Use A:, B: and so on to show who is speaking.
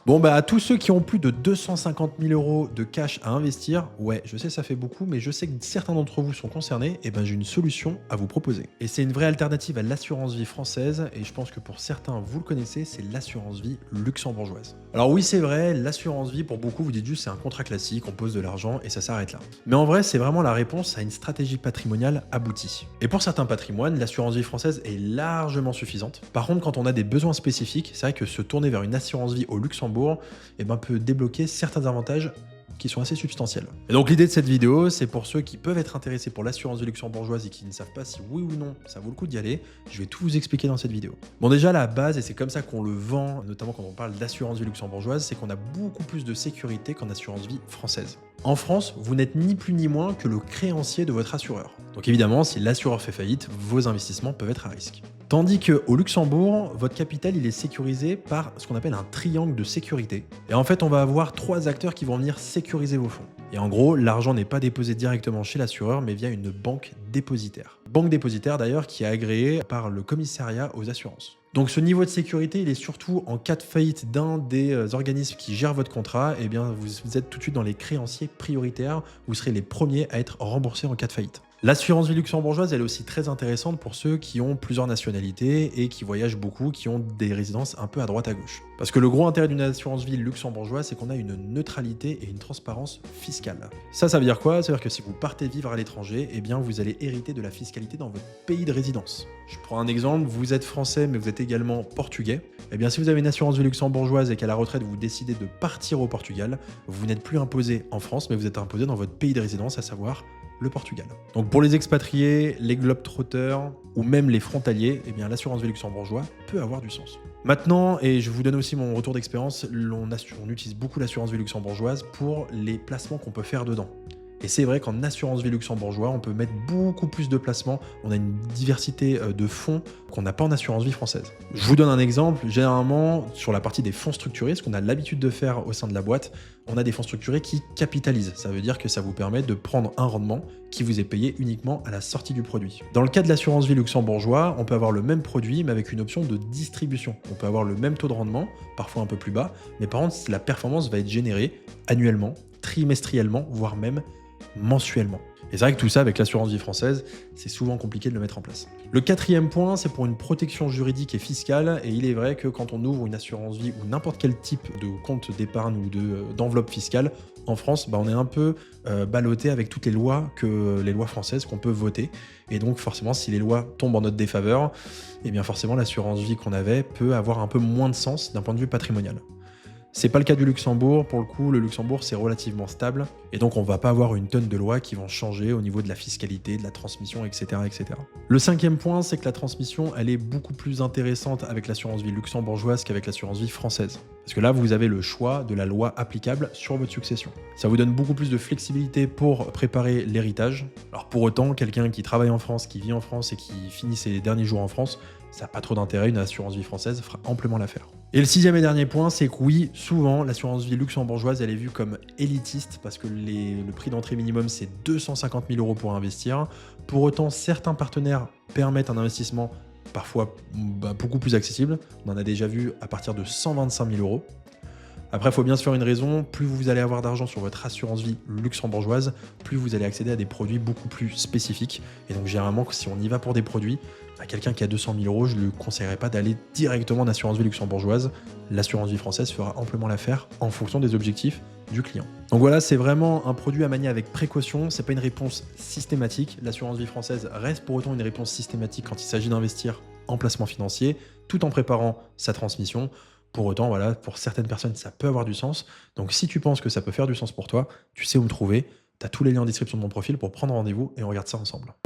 A: Bon, bah, à tous ceux qui ont plus de 250 000 € de cash à investir, ouais, je sais, ça fait beaucoup, mais je sais que certains d'entre vous sont concernés, et ben j'ai une solution à vous proposer. Et c'est une vraie alternative à l'assurance vie française, et je pense que pour certains, vous le connaissez, c'est l'assurance vie luxembourgeoise. Alors oui, c'est vrai, l'assurance vie, pour beaucoup, vous dites juste c'est un contrat classique, on pose de l'argent et ça s'arrête là. Mais en vrai, c'est vraiment la réponse à une stratégie patrimoniale aboutie. Et pour certains patrimoines, l'assurance vie française est largement suffisante. Par contre, quand on a des besoins spécifiques, c'est vrai que se tourner vers une assurance vie au Luxembourg peut débloquer certains avantages qui sont assez substantiels. Et donc l'idée de cette vidéo, c'est pour ceux qui peuvent être intéressés pour l'assurance vie luxembourgeoise et qui ne savent pas si oui ou non ça vaut le coup d'y aller, je vais tout vous expliquer dans cette vidéo. Bon, déjà la base, et c'est comme ça qu'on le vend, notamment quand on parle d'assurance vie luxembourgeoise, c'est qu'on a beaucoup plus de sécurité qu'en assurance vie française. En France, vous n'êtes ni plus ni moins que le créancier de votre assureur. Donc évidemment, si l'assureur fait faillite, vos investissements peuvent être à risque. Tandis qu'au Luxembourg, votre capital il est sécurisé par ce qu'on appelle un triangle de sécurité. Et en fait, on va avoir 3 acteurs qui vont venir sécuriser vos fonds. Et en gros, l'argent n'est pas déposé directement chez l'assureur, mais via une banque dépositaire. Banque dépositaire d'ailleurs qui est agréée par le commissariat aux assurances. Donc ce niveau de sécurité, il est surtout en cas de faillite d'un des organismes qui gèrent votre contrat, et bien vous êtes tout de suite dans les créanciers prioritaires, vous serez les premiers à être remboursés en cas de faillite. L'assurance vie luxembourgeoise, elle est aussi très intéressante pour ceux qui ont plusieurs nationalités et qui voyagent beaucoup, qui ont des résidences un peu à droite à gauche. Parce que le gros intérêt d'une assurance vie luxembourgeoise, c'est qu'on a une neutralité et une transparence fiscale. Ça veut dire quoi? Ça veut dire que si vous partez vivre à l'étranger, eh bien vous allez hériter de la fiscalité dans votre pays de résidence. Je prends un exemple, vous êtes français mais vous êtes également portugais. Eh bien si vous avez une assurance vie luxembourgeoise et qu'à la retraite vous décidez de partir au Portugal, vous n'êtes plus imposé en France mais vous êtes imposé dans votre pays de résidence, à savoir le Portugal. Donc pour les expatriés, les globetrotters ou même les frontaliers, eh bien l'assurance vie luxembourgeoise peut avoir du sens. Maintenant, et je vous donne aussi mon retour d'expérience, on utilise beaucoup l'assurance vie luxembourgeoise pour les placements qu'on peut faire dedans. Et c'est vrai qu'en assurance vie luxembourgeoise, on peut mettre beaucoup plus de placements. On a une diversité de fonds qu'on n'a pas en assurance vie française. Je vous donne un exemple. Généralement, sur la partie des fonds structurés, ce qu'on a l'habitude de faire au sein de la boîte, on a des fonds structurés qui capitalisent. Ça veut dire que ça vous permet de prendre un rendement qui vous est payé uniquement à la sortie du produit. Dans le cas de l'assurance vie luxembourgeoise, on peut avoir le même produit, mais avec une option de distribution. On peut avoir le même taux de rendement, parfois un peu plus bas, mais par contre, la performance va être générée annuellement, trimestriellement, voire même mensuellement. Et c'est vrai que tout ça, avec l'assurance vie française, c'est souvent compliqué de le mettre en place. Le 4e point, c'est pour une protection juridique et fiscale. Et il est vrai que quand on ouvre une assurance vie ou n'importe quel type de compte d'épargne ou d'enveloppe fiscale, en France, on est un peu ballotté avec toutes les lois françaises qu'on peut voter. Et donc forcément, si les lois tombent en notre défaveur, eh bien forcément, l'assurance vie qu'on avait peut avoir un peu moins de sens d'un point de vue patrimonial. C'est pas le cas du Luxembourg. Pour le coup, le Luxembourg, c'est relativement stable. Et donc, on va pas avoir une tonne de lois qui vont changer au niveau de la fiscalité, de la transmission, etc., etc. Le 5e point, c'est que la transmission, elle est beaucoup plus intéressante avec l'assurance vie luxembourgeoise qu'avec l'assurance vie française. Parce que là, vous avez le choix de la loi applicable sur votre succession. Ça vous donne beaucoup plus de flexibilité pour préparer l'héritage. Alors pour autant, quelqu'un qui travaille en France, qui vit en France et qui finit ses derniers jours en France, ça n'a pas trop d'intérêt, une assurance vie française fera amplement l'affaire. Et le 6e et dernier point, c'est que oui, souvent, l'assurance vie luxembourgeoise, elle est vue comme élitiste parce que le prix d'entrée minimum, c'est 250 000 € pour investir. Pour autant, certains partenaires permettent un investissement parfois beaucoup plus accessible. On en a déjà vu à partir de 125 000 €. Après, il faut bien se faire une raison, plus vous allez avoir d'argent sur votre assurance vie luxembourgeoise, plus vous allez accéder à des produits beaucoup plus spécifiques. Et donc généralement, si on y va pour des produits, à quelqu'un qui a 200 000 €, je ne lui conseillerais pas d'aller directement en assurance vie luxembourgeoise. L'assurance vie française fera amplement l'affaire en fonction des objectifs du client. Donc voilà, c'est vraiment un produit à manier avec précaution, c'est pas une réponse systématique. L'assurance vie française reste pour autant une réponse systématique quand il s'agit d'investir en placement financier, tout en préparant sa transmission. Pour autant, voilà, pour certaines personnes, ça peut avoir du sens. Donc si tu penses que ça peut faire du sens pour toi, tu sais où me trouver. Tu as tous les liens en description de mon profil pour prendre rendez-vous et on regarde ça ensemble.